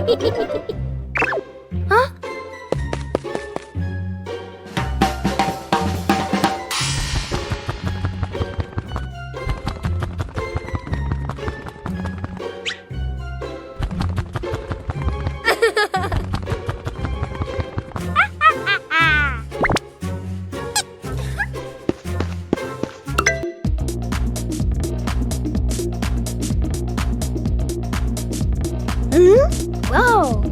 Huh? Whoa!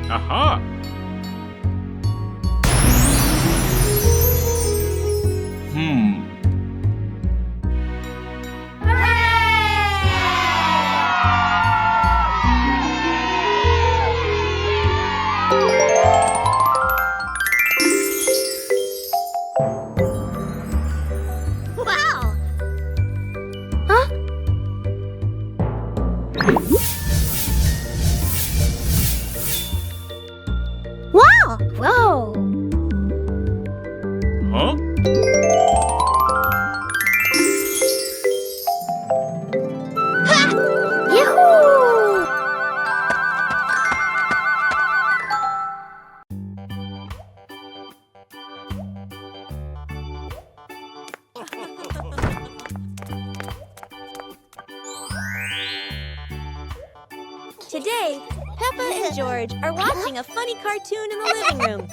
Aha! Aha! Wow! Huh? Wow! Whoa! Huh? Yahoo! Today, Peppa and George are watching a funny cartoon in the living room.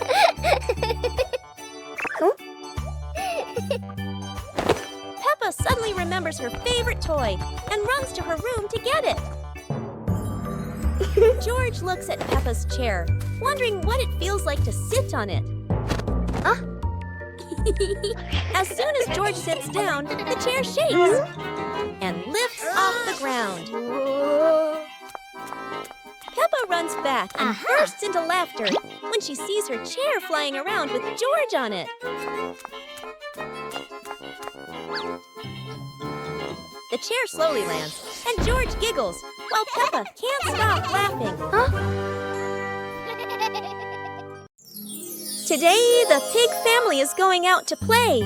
Peppa suddenly remembers her favorite toy and runs to her room to get it. George looks at Peppa's chair, wondering what it feels like to sit on it. As soon as George sits down, the chair shakes and lifts off the ground. Peppa runs back and bursts into laughter when she sees her chair flying around with George on it. The chair slowly lands, and George giggles, while Peppa can't stop laughing. Today, the pig family is going out to play.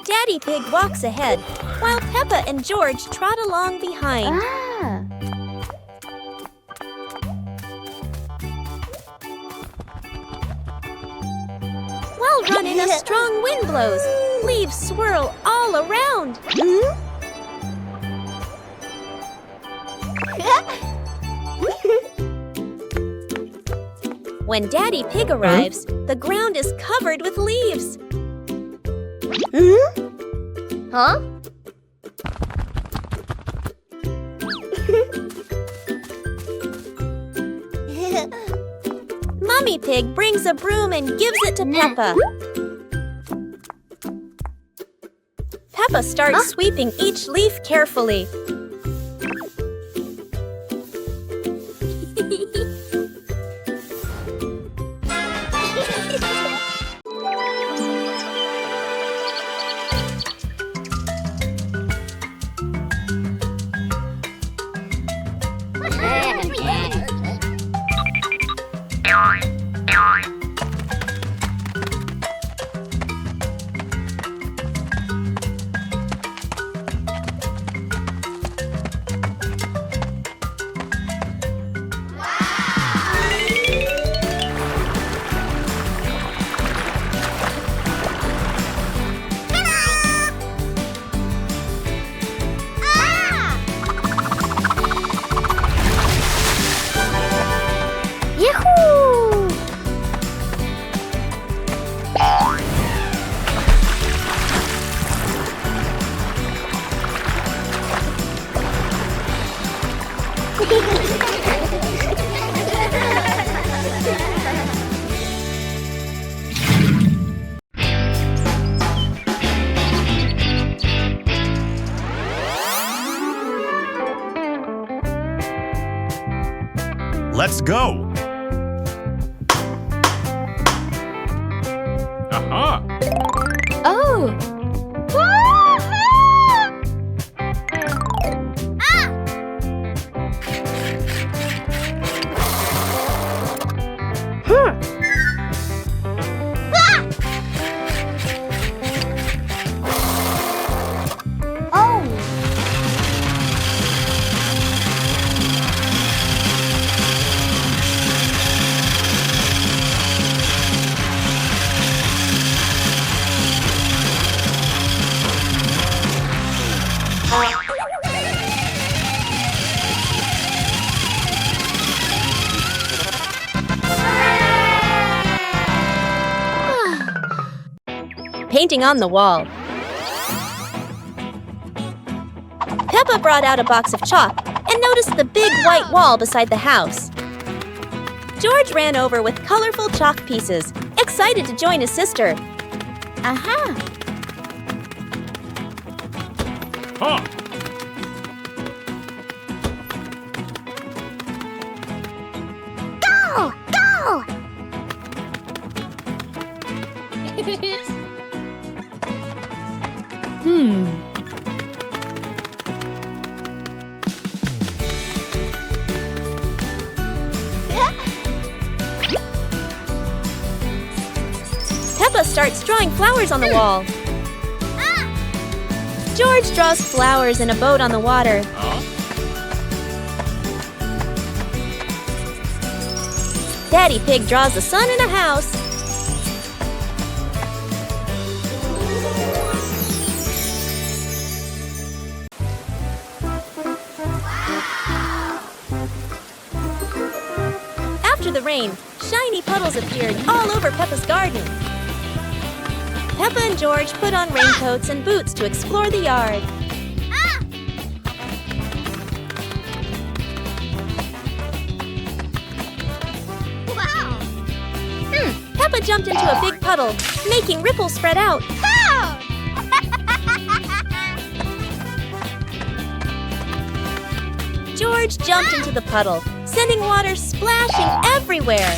Daddy Pig walks ahead, while Peppa and George trot along behind. While running, a strong wind blows. Leaves swirl all around. When Daddy Pig arrives, the ground is covered with leaves. Huh? Mummy Pig brings a broom and gives it to Peppa. Peppa starts sweeping each leaf carefully. Yahoo! Let's go! Aha! Oh! Painting on the wall. Peppa brought out a box of chalk and noticed the big white wall beside the house. George ran over with colorful chalk pieces, excited to join his sister. Aha! Ha! Go! Go! Peppa starts drawing flowers on the wall. George draws flowers in a boat on the water. Huh? Daddy Pig draws the sun in a house. After the rain, shiny puddles appeared all over Peppa's garden. Peppa and George put on raincoats and boots to explore the yard. Wow! Peppa jumped into a big puddle, making ripples spread out. George jumped into the puddle, sending water splashing everywhere.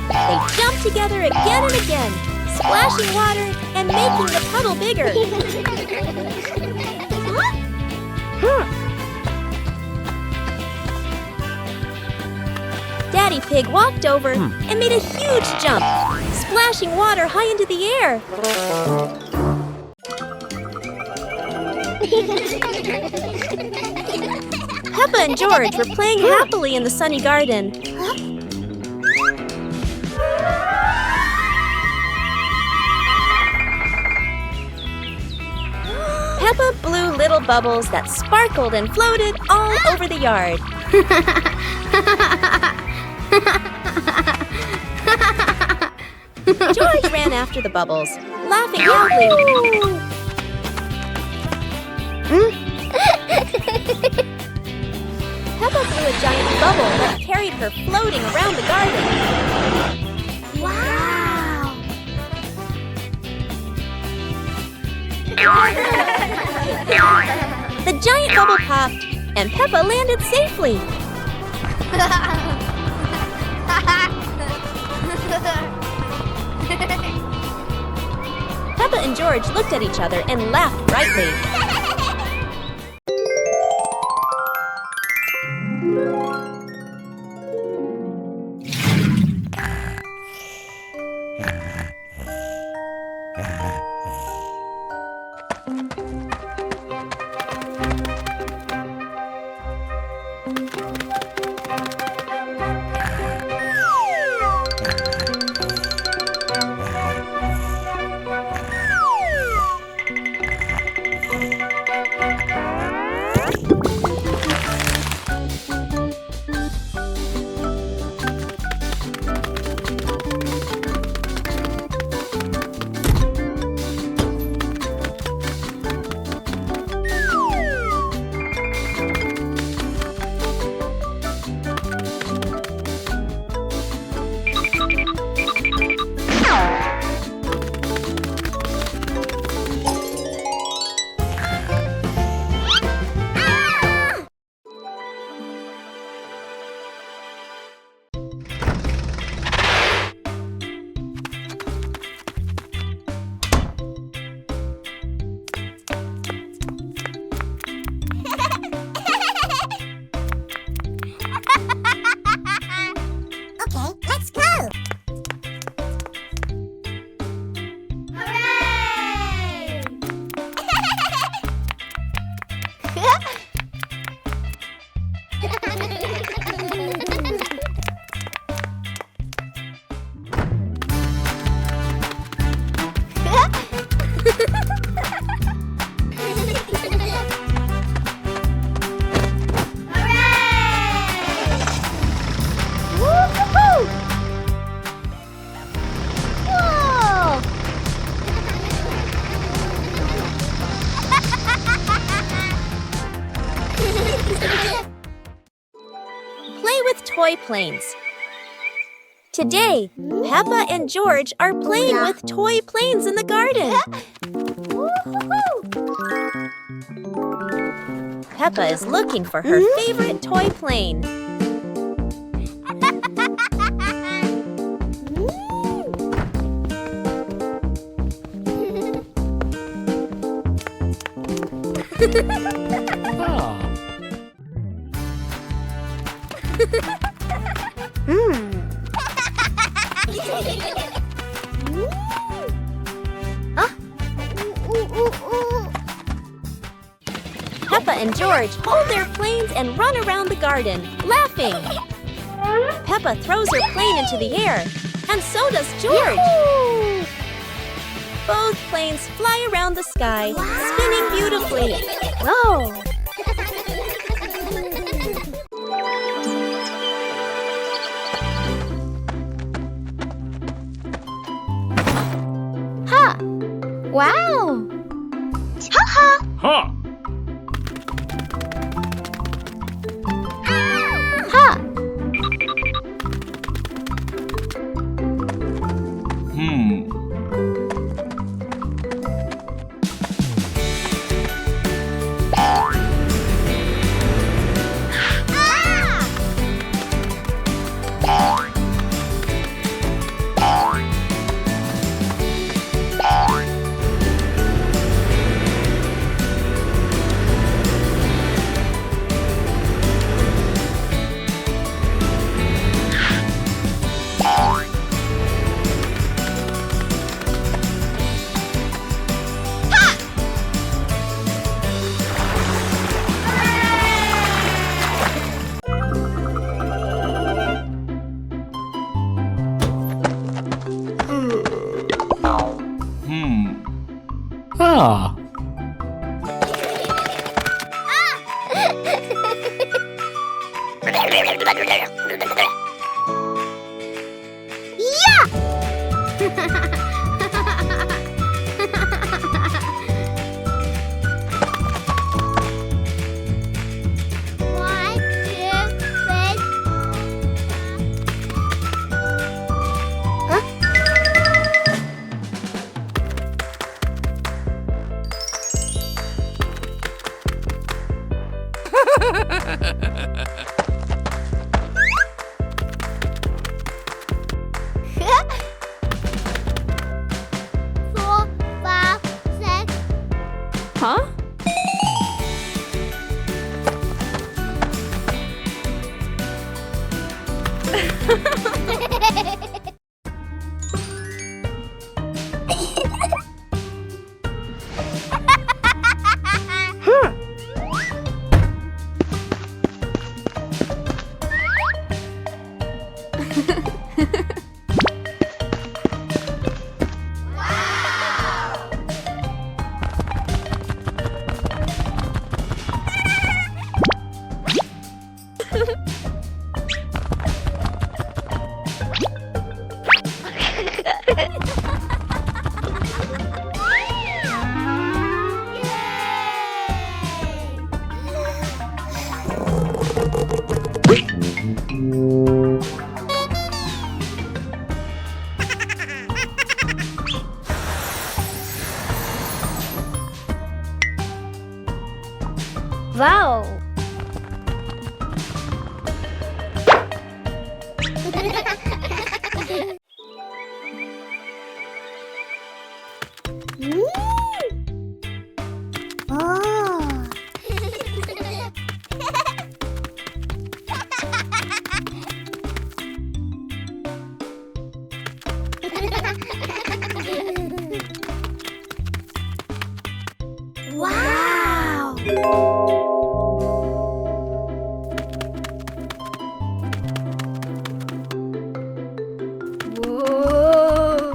They jumped together again and again, splashing water and making the puddle bigger. Daddy Pig walked over and made a huge jump, splashing water high into the air. Peppa and George were playing happily in the sunny garden. Peppa blew little bubbles that sparkled and floated all over the yard. George ran after the bubbles, laughing loudly. Peppa blew a giant bubble that carried her floating around the garden. Wow! The giant bubble popped, and Peppa landed safely. Peppa and George looked at each other and laughed brightly. Okay, let's go! Hooray! Woo-hoo-hoo! Whoa! Play with toy planes. Today, Peppa and George are playing with toy planes in the garden. Peppa is looking for her favorite toy plane. Ah. Peppa and George hold their planes and run around the garden, laughing. Peppa throws her plane into the air, and so does George. Both planes fly around the sky, spinning beautifully. Whoa! Ha! Wow! Ha-ha! Ha! Ha! Hmm. Ah. Huh? Wow! Oh! Wow! Whoa!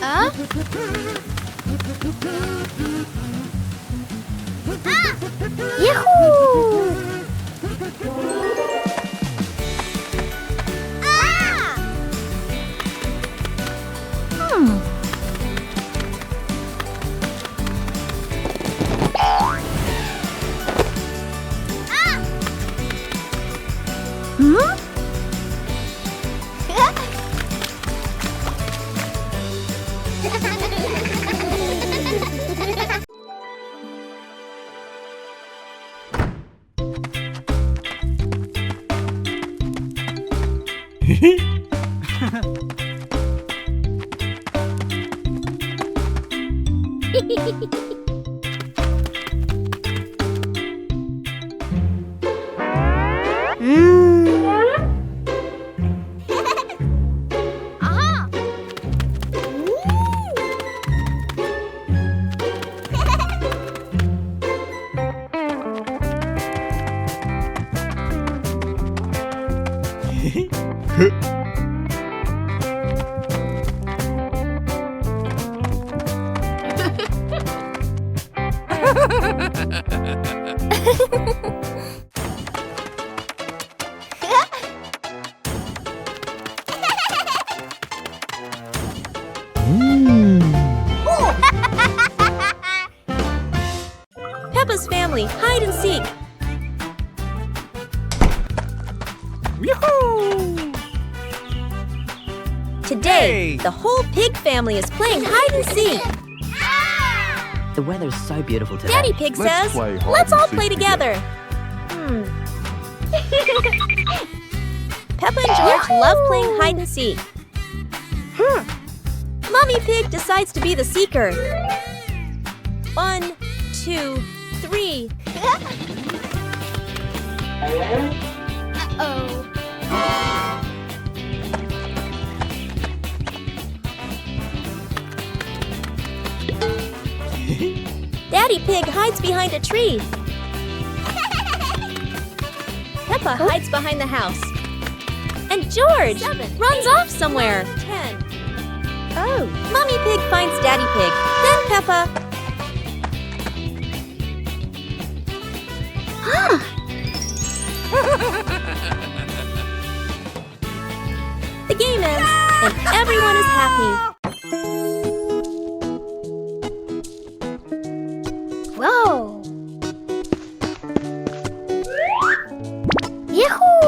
Ah. Huh? Yahoo! Hmm? Peppa's family hide and seek. Today, the whole pig family is playing hide and seek. The weather's so beautiful today. Daddy Pig says, play hide let's and all seek play together. Peppa and George love playing hide and seek. Mummy Pig decides to be the seeker. 1, 2, 3. Uh-oh. Daddy Pig hides behind a tree. Peppa hides behind the house. And George runs off somewhere. 10. Oh. Mummy Pig finds Daddy Pig. Then Peppa. The game ends, and everyone is happy. Whoa. Yahoo!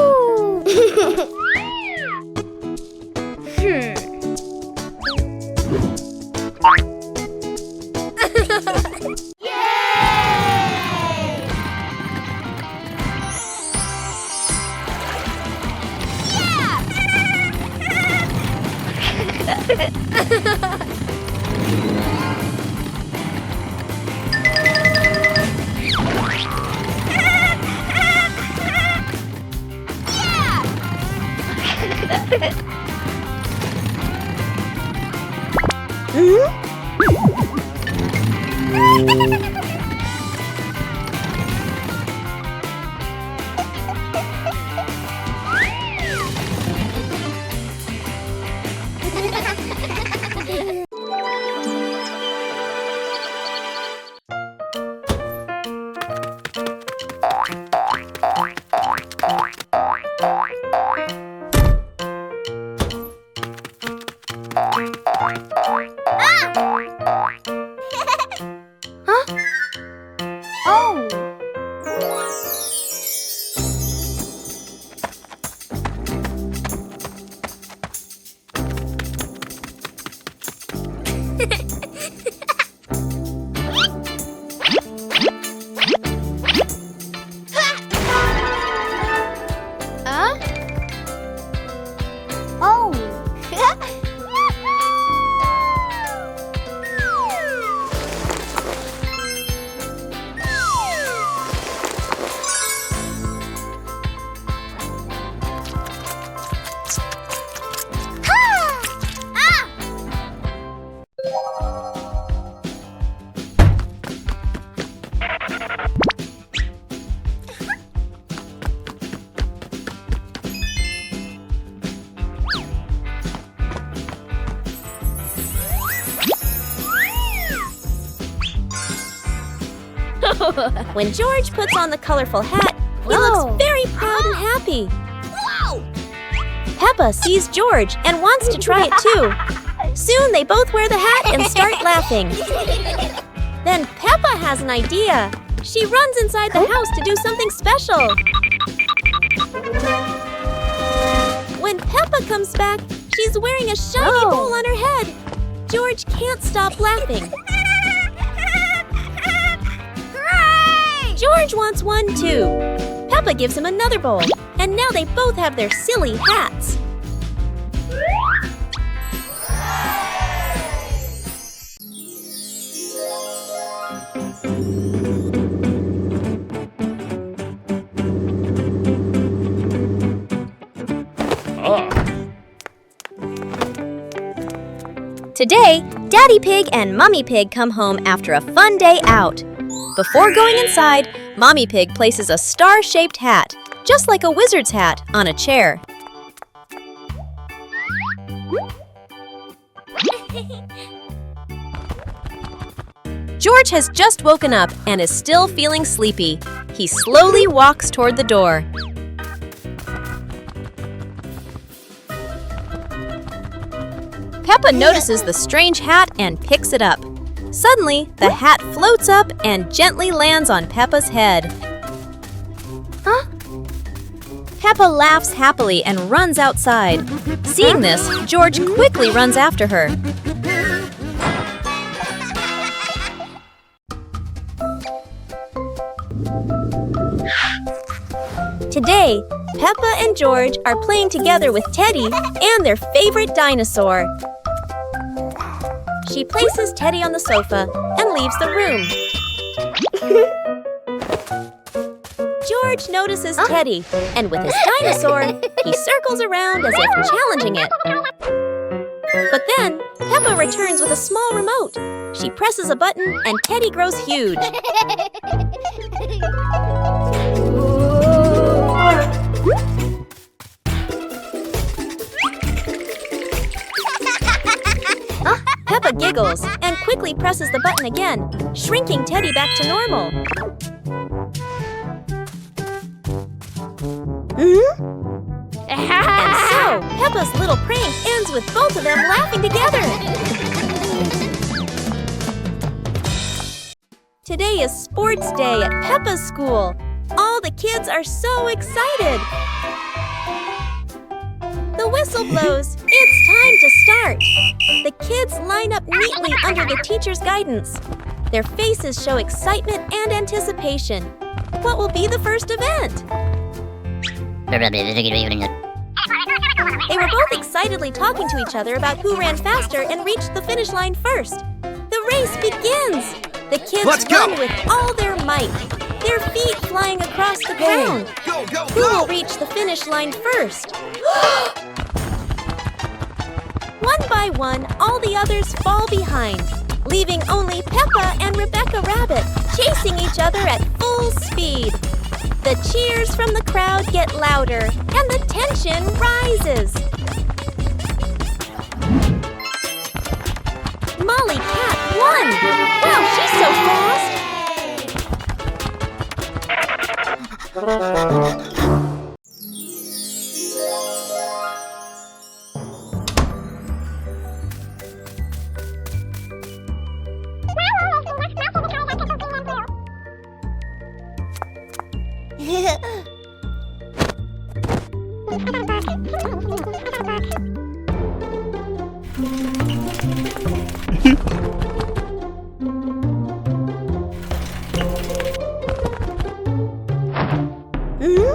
When George puts on the colorful hat, he looks very proud and happy. Peppa sees George and wants to try it too. Soon they both wear the hat and start laughing. Then Peppa has an idea. She runs inside the house to do something special. When Peppa comes back, she's wearing a shiny bowl on her head. George can't stop laughing. George wants one too. Peppa gives him another bowl, and now they both have their silly hats. Today, Daddy Pig and Mummy Pig come home after a fun day out. Before going inside, Mommy Pig places a star-shaped hat, just like a wizard's hat, on a chair. George has just woken up and is still feeling sleepy. He slowly walks toward the door. Peppa notices the strange hat and picks it up. Suddenly, the hat floats up and gently lands on Peppa's head. Huh? Peppa laughs happily and runs outside. Seeing this, George quickly runs after her. Today, Peppa and George are playing together with Teddy and their favorite dinosaur. She places Teddy on the sofa and leaves the room. George notices Teddy, and with his dinosaur, he circles around as if challenging it. But then, Peppa returns with a small remote. She presses a button and Teddy grows huge. Peppa giggles and quickly presses the button again, shrinking Teddy back to normal. And so, Peppa's little prank ends with both of them laughing together. Today is sports day at Peppa's school. All the kids are so excited. The whistle blows. It's time to start. The kids line up neatly under the teacher's guidance. Their faces show excitement and anticipation. What will be the first event? They were both excitedly talking to each other about who ran faster and reached the finish line first. The race begins. The kids run with all their might, their feet flying across the ground. Who will reach the finish line first? One by one, all the others fall behind, leaving only Peppa and Rebecca Rabbit chasing each other at full speed. The cheers from the crowd get louder, and the tension rises. Molly Cat won! Wow, she's so fast!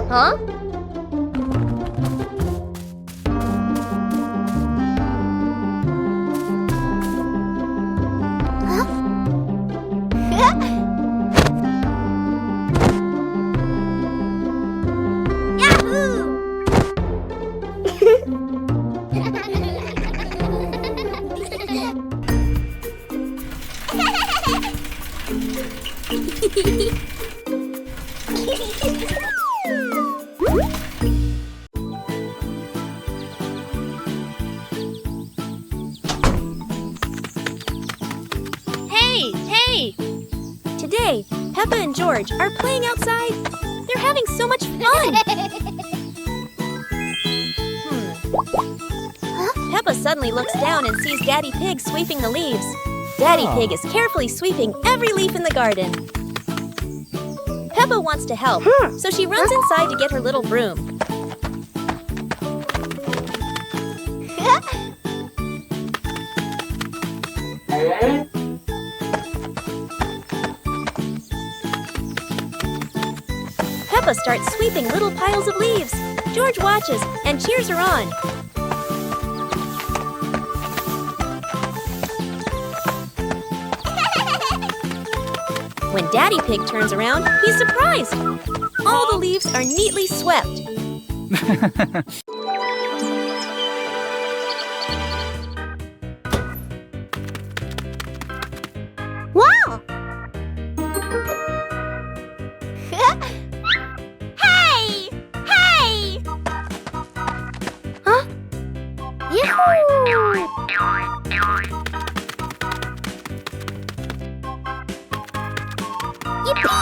Huh? Hey! Today, Peppa and George are playing outside. They're having so much fun! Peppa suddenly looks down and sees Daddy Pig sweeping the leaves. Daddy Pig is carefully sweeping every leaf in the garden. Peppa wants to help, so she runs inside to get her little broom. Peppa starts sweeping little piles of leaves. George watches and cheers her on. When Daddy Pig turns around, he's surprised. All the leaves are neatly swept. Wow! Hey! Hey! Huh? Yahoo! Yippee!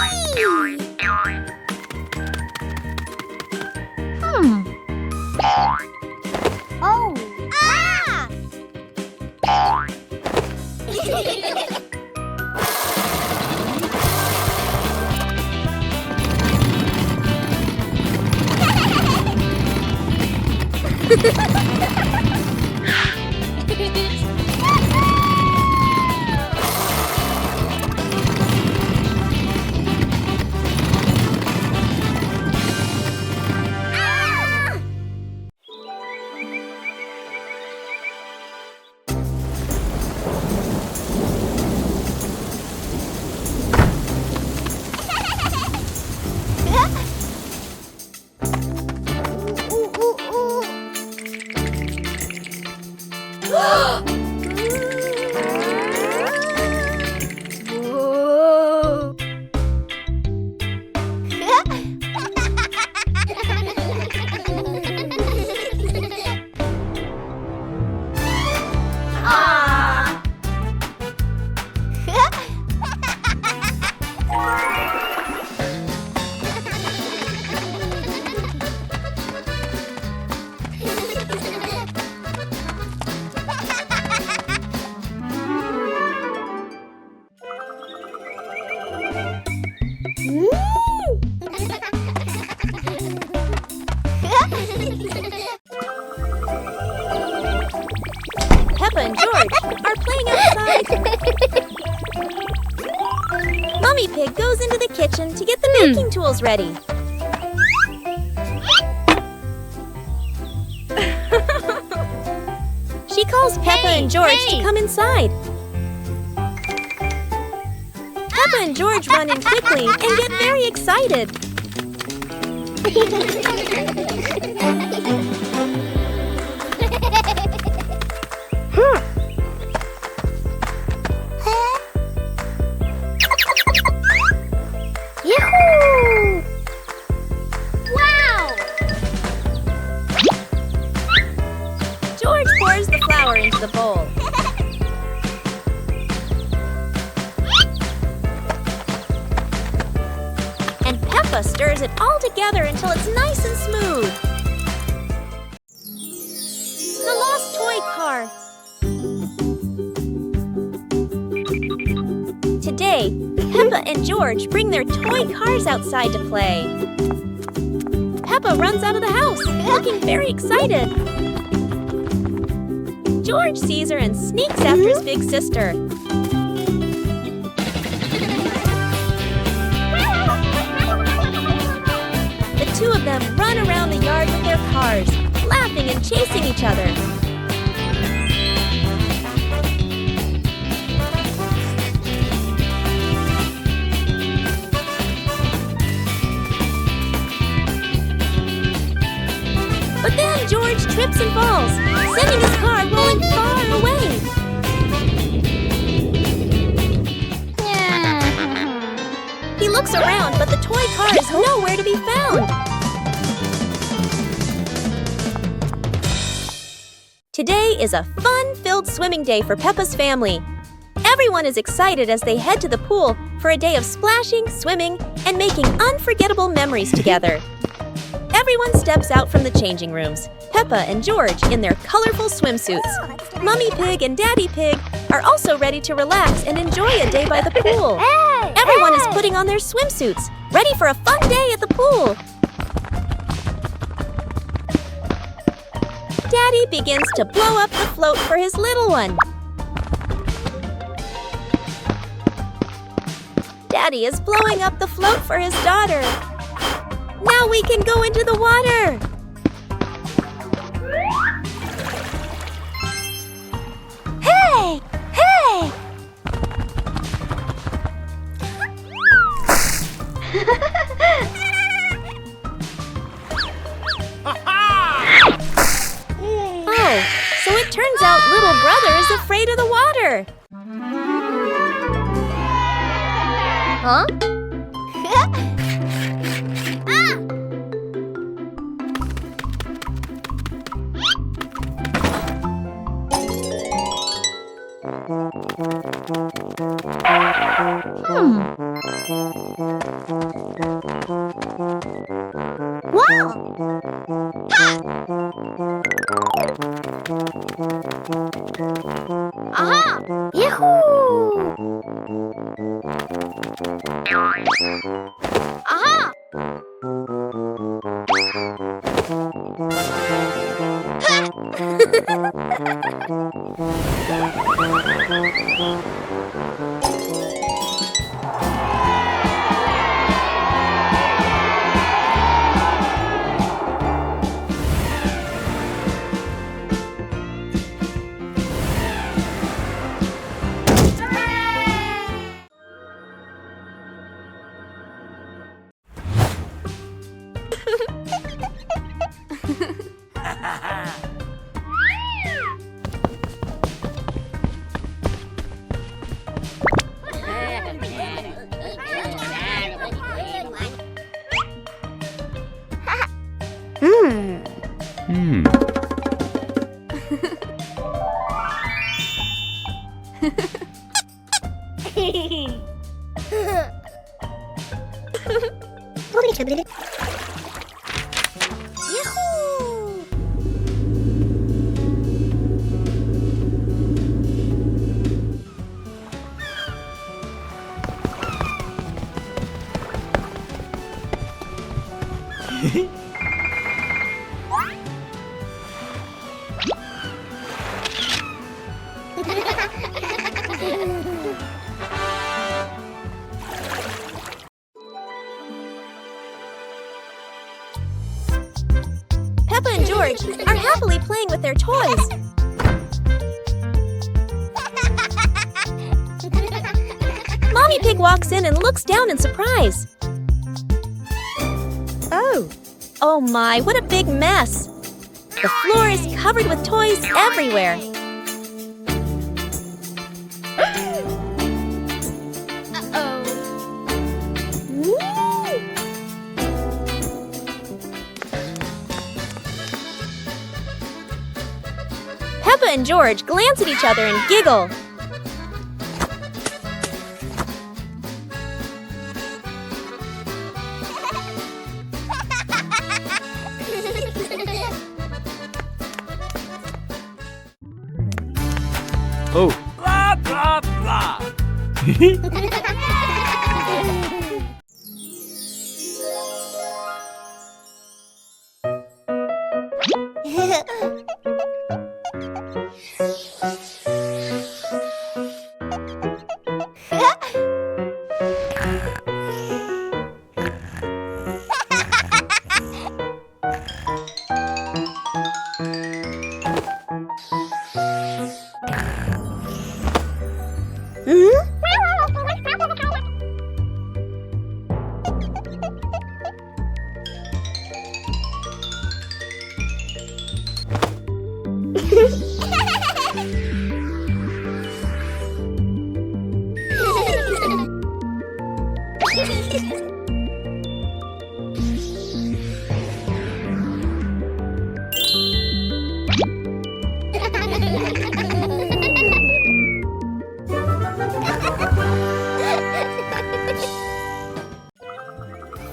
Peppa and George are playing outside. Mummy Pig goes into the kitchen to get the baking tools ready. She calls Peppa and George to come inside. Peppa and George run in quickly and get very excited. Yahoo! Wow! George pours the flour into the bowl. And Peppa stirs it all together until it's nice and smooth. The lost toy car. Today, Peppa and George bring their toy cars outside to play. Peppa runs out of the house, looking very excited. George sees her and sneaks after his big sister. The two of them run around the yard with their cars, laughing and chasing each other. But then George trips and falls, sending his car rolling far away. He looks around, but the toy car is nowhere to be found. Today is a fun-filled swimming day for Peppa's family. Everyone is excited as they head to the pool for a day of splashing, swimming, and making unforgettable memories together. Everyone steps out from the changing rooms, Peppa and George in their colorful swimsuits. Mummy Pig and Daddy Pig are also ready to relax and enjoy a day by the pool. Everyone is putting on their swimsuits, ready for a fun day at the pool. Daddy begins to blow up the float for his little one. Daddy is blowing up the float for his daughter. Now we can go into the water! Hey! Hey! Oh, so it turns out little brother is afraid of the water. Huh? Aha! Yahoo! Aha! Hmm. Peppa and George are happily playing with their toys. Mommy Pig walks in and looks down in surprise. Oh my, what a big mess! The floor is covered with toys everywhere. Peppa and George glance at each other and giggle. Oh. Blah, blah, blah.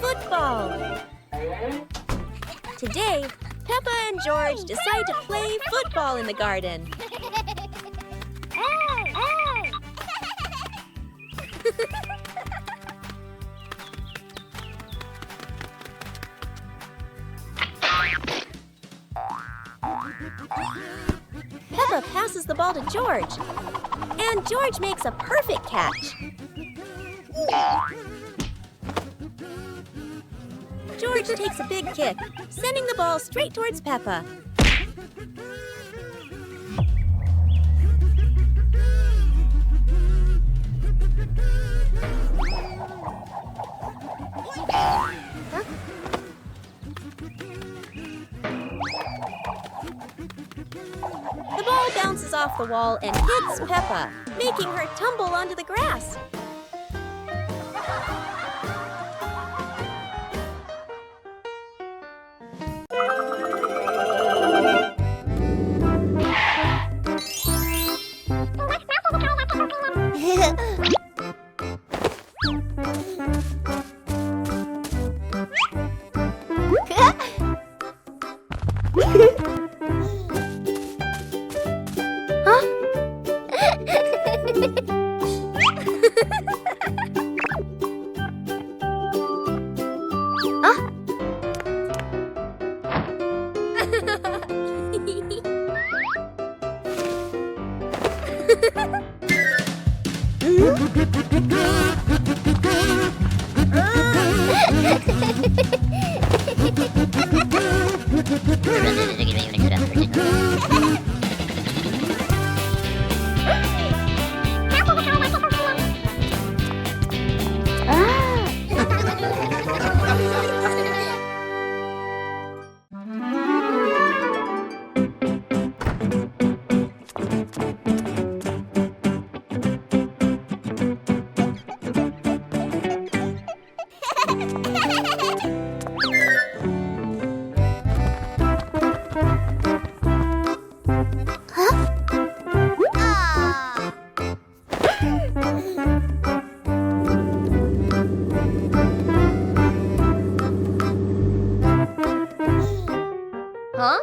Football. Today, Peppa and George decide to play football in the garden. Peppa passes the ball to George, and George makes a perfect catch. George takes a big kick, sending the ball straight towards Peppa. The ball bounces off the wall and hits Peppa, making her tumble onto the grass. Huh?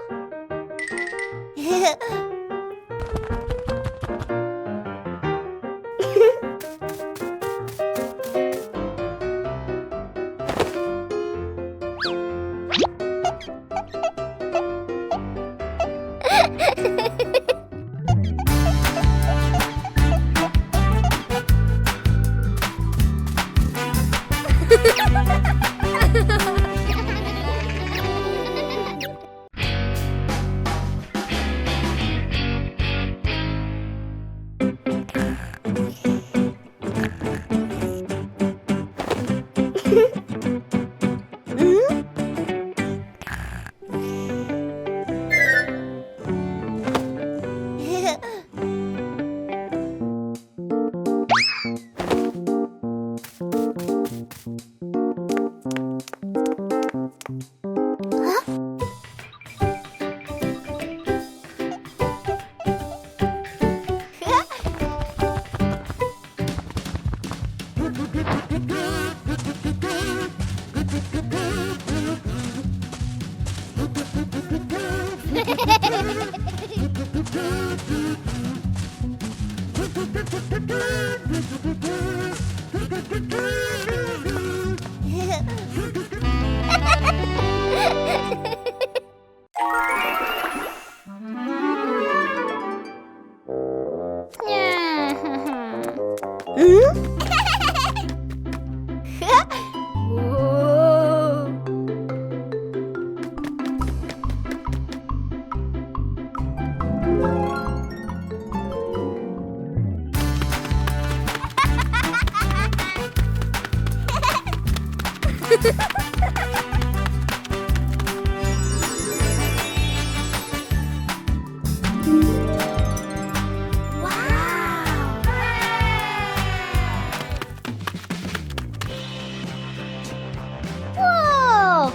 Whoa!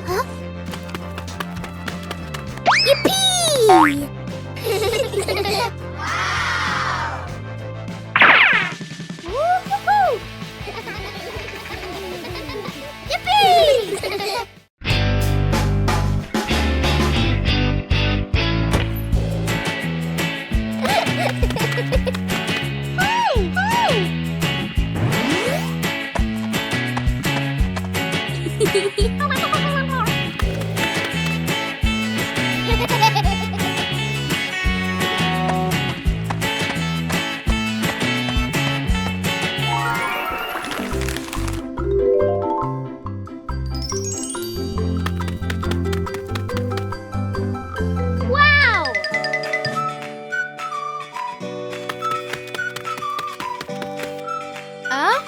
Huh? Yippee! Woo-hoo-hoo! Yippee! Wow! Huh?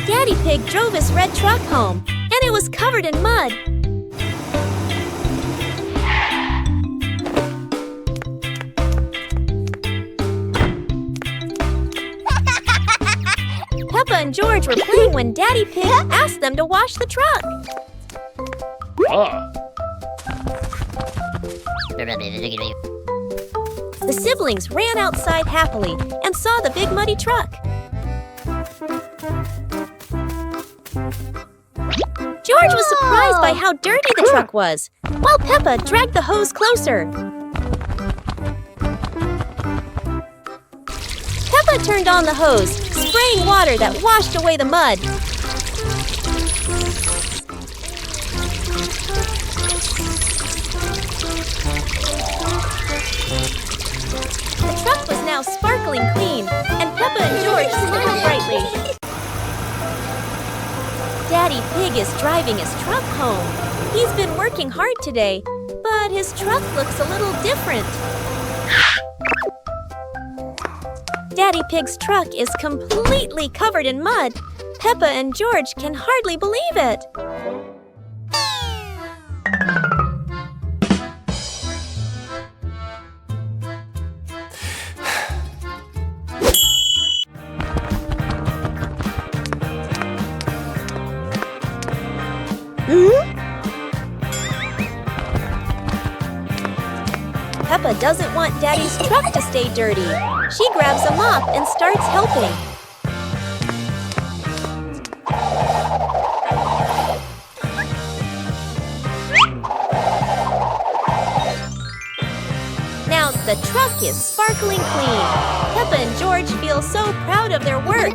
Daddy Pig drove his red truck home, and it was covered in mud. Peppa and George were playing when Daddy Pig asked them to wash the truck. The siblings ran outside happily and saw the big muddy truck. George was surprised by how dirty the truck was, while Peppa dragged the hose closer. Peppa turned on the hose, spraying water that washed away the mud. The truck was now sparkling clean, and Peppa and George smiled brightly. Daddy Pig is driving his truck home. He's been working hard today, but his truck looks a little different. Daddy Pig's truck is completely covered in mud. Peppa and George can hardly believe it. Peppa doesn't want Daddy's truck to stay dirty. She grabs a mop and starts helping. Now the truck is sparkling clean. Peppa and George feel so proud of their work.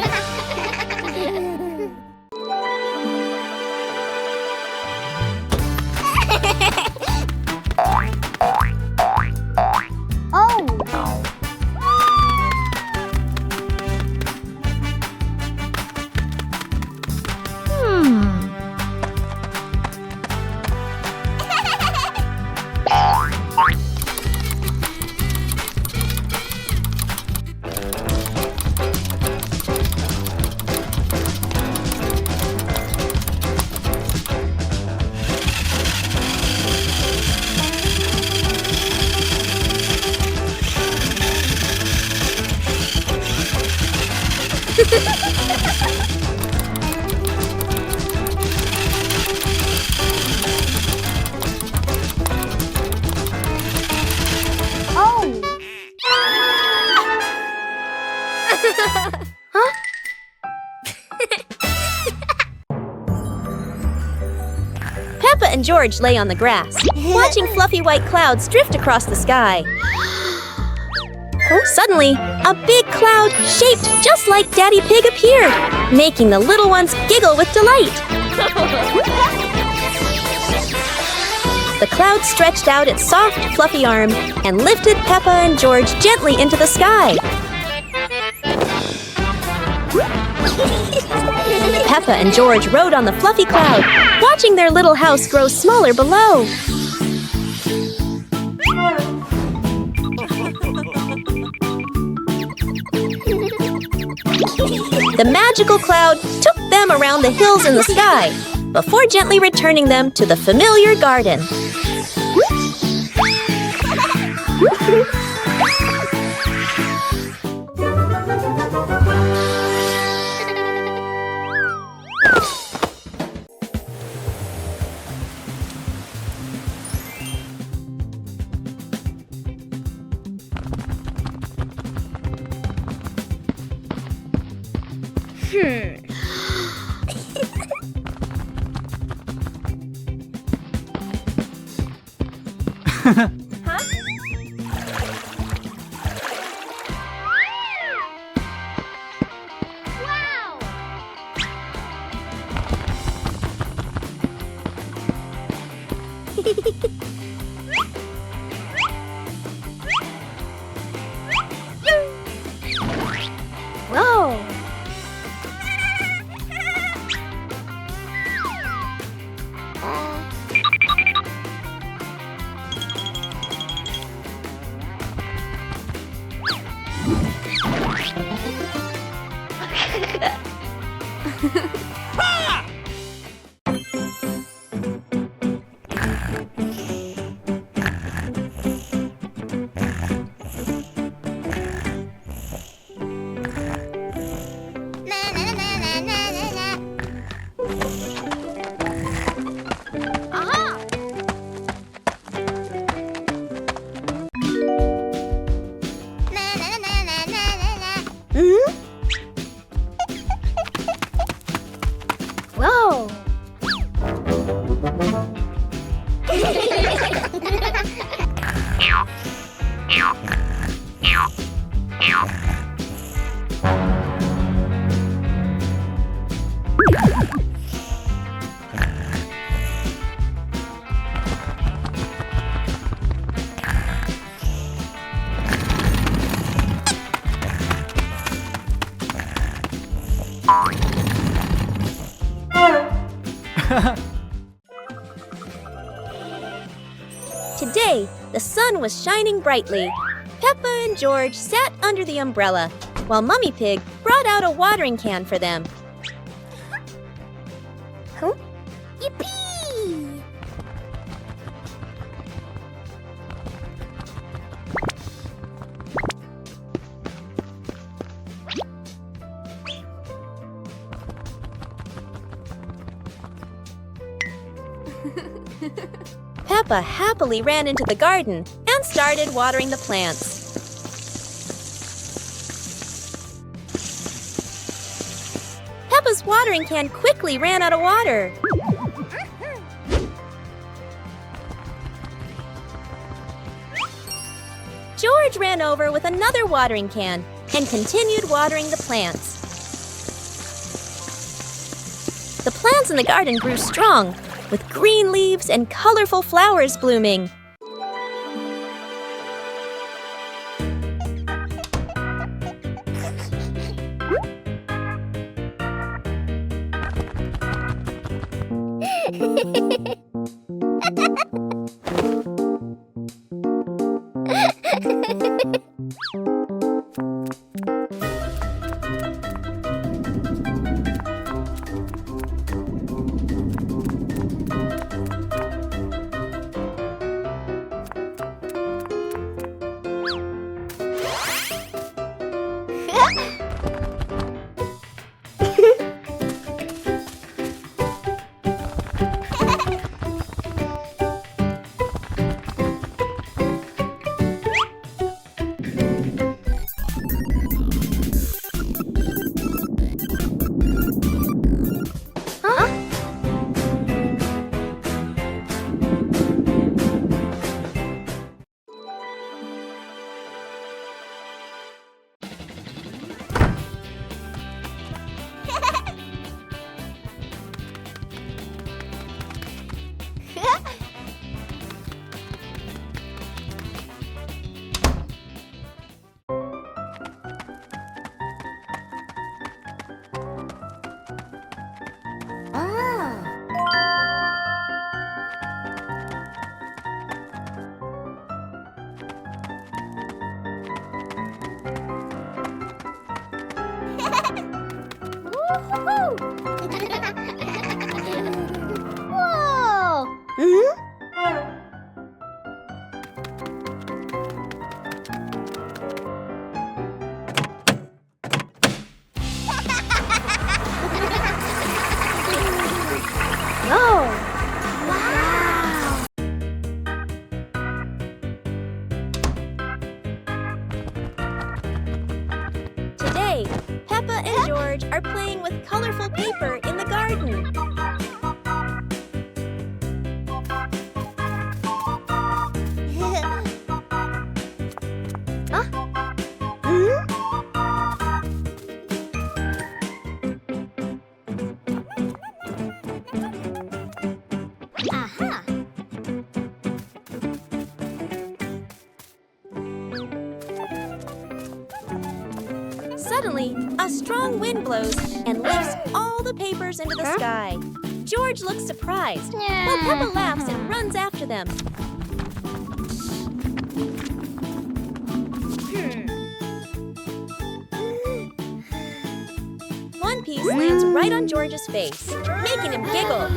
Peppa and George lay on the grass, watching fluffy white clouds drift across the sky. Suddenly, a big cloud shaped just like Daddy Pig appeared, making the little ones giggle with delight. The cloud stretched out its soft, fluffy arm and lifted Peppa and George gently into the sky. Peppa and George rode on the fluffy cloud, watching their little house grow smaller below. The magical cloud took them around the hills in the sky, before gently returning them to the familiar garden. Whoa! Today, the sun was shining brightly. Peppa and George sat under the umbrella, while Mummy Pig brought out a watering can for them. Yippee! Peppa happily ran into the garden and started watering the plants. Peppa's watering can quickly ran out of water. George ran over with another watering can and continued watering the plants. The plants in the garden grew strong, with green leaves and colorful flowers blooming. Whoa! Oh! Today, Peppa and George are playing with colorful paper in the garden. Aha! Suddenly, a strong wind blows and lifts all the papers into the sky. George looks surprised, while Peppa laughs and runs after them. One piece lands right on George's face, making him giggle.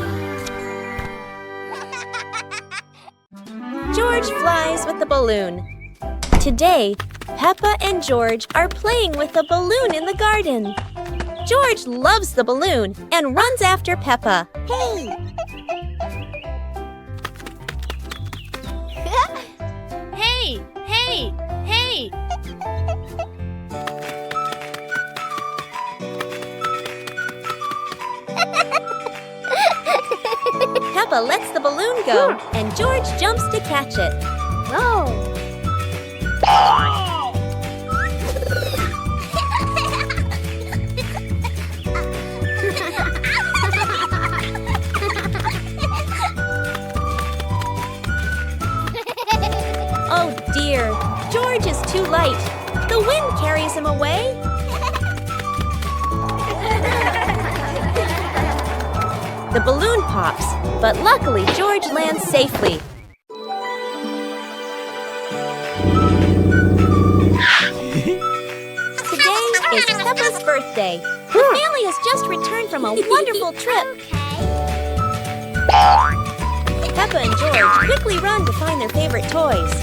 George flies with the balloon. Today, Peppa and George are playing with the balloon in the garden. George loves the balloon and runs after Peppa. Hey! Hey! Hey! Hey! Peppa lets the balloon go, and George jumps to catch it. Oh! Oh dear, George is too light. The wind carries him away. The balloon pops, but luckily George lands safely. Today is Peppa's birthday. The family has just returned from a wonderful trip. Peppa and George quickly run to find their favorite toys.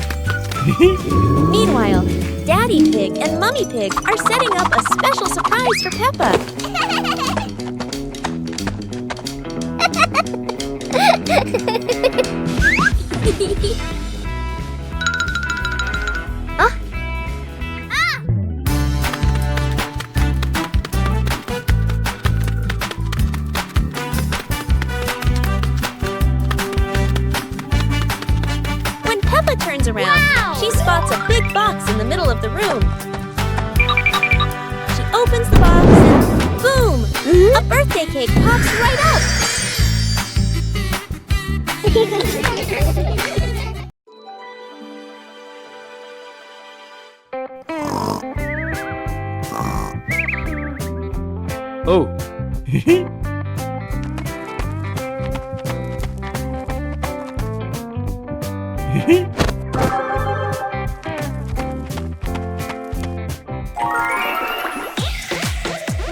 Meanwhile, Daddy Pig and Mummy Pig are setting up a special surprise for Peppa. When Peppa turns around, she spots a big box in the middle of the room. She opens the box and boom! A birthday cake pops right up! Oh.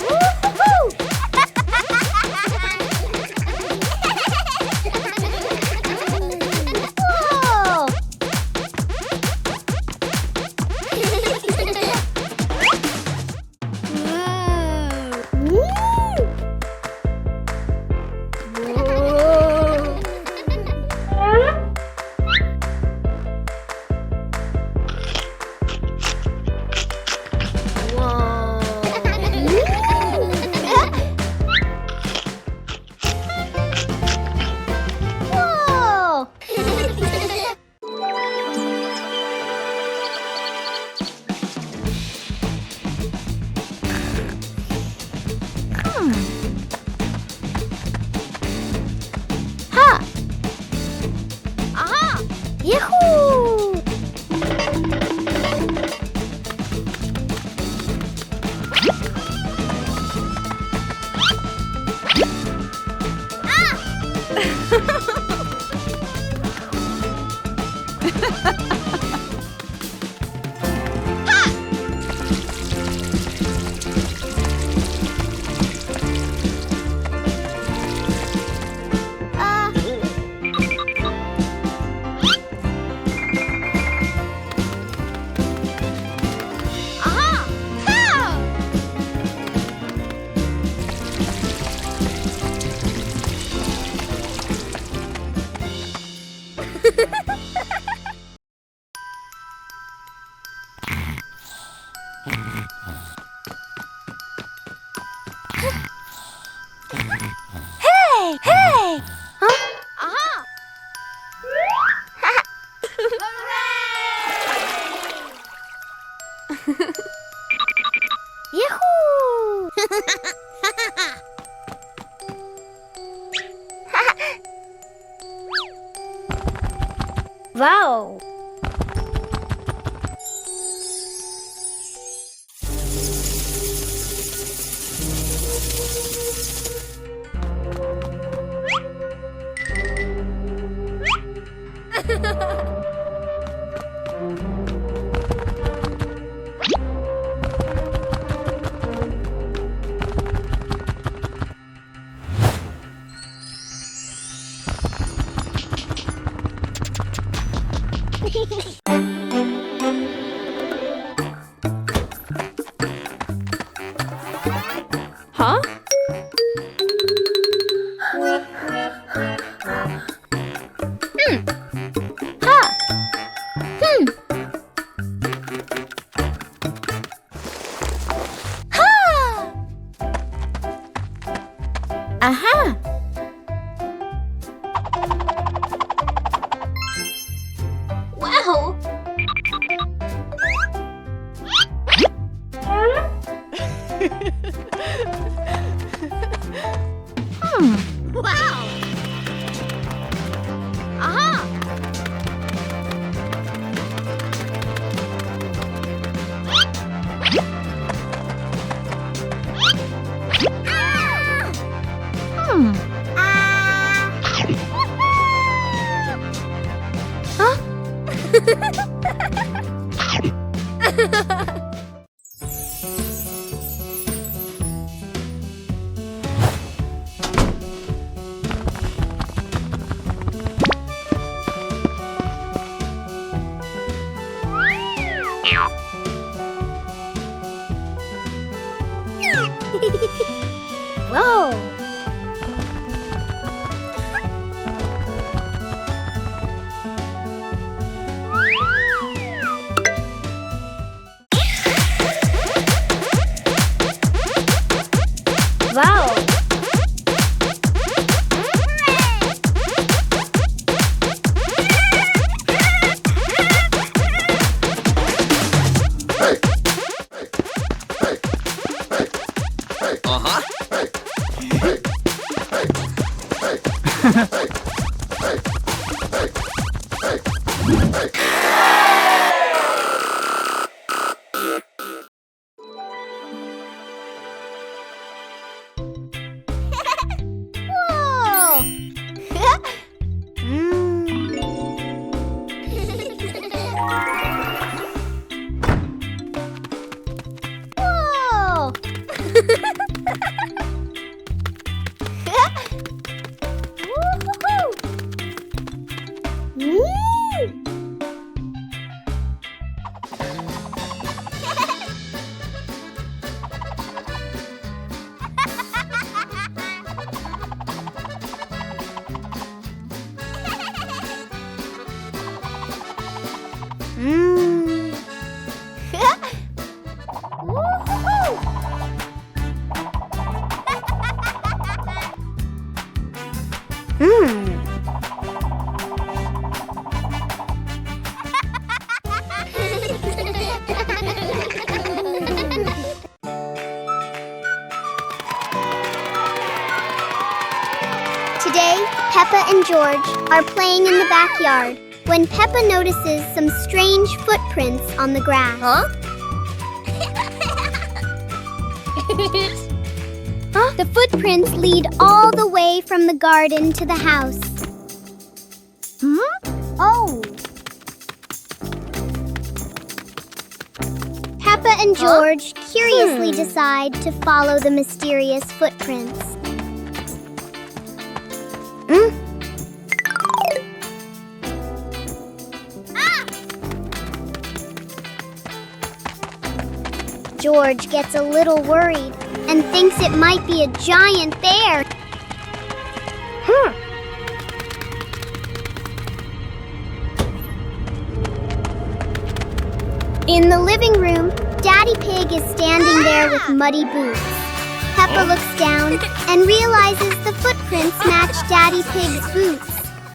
Whoa! Whoa! Ha! Aha! Yahoo! Aha! Ha! Hey! Hey! Huh? Aha! Yahoo! Wow! Huh? Aha! Wow! Wow! Aha! Whoa! Wow! Whoa! Whoa! Today, Peppa and George are playing in the backyard when Peppa notices some strange footprints on the grass. Huh? The footprints lead all the way from the garden to the house. Oh! Peppa and George curiously decide to follow the mysterious footprints. George gets a little worried and thinks it might be a giant bear. In the living room, Daddy Pig is standing there with muddy boots. Peppa looks down and realizes the footprints match Daddy Pig's boots.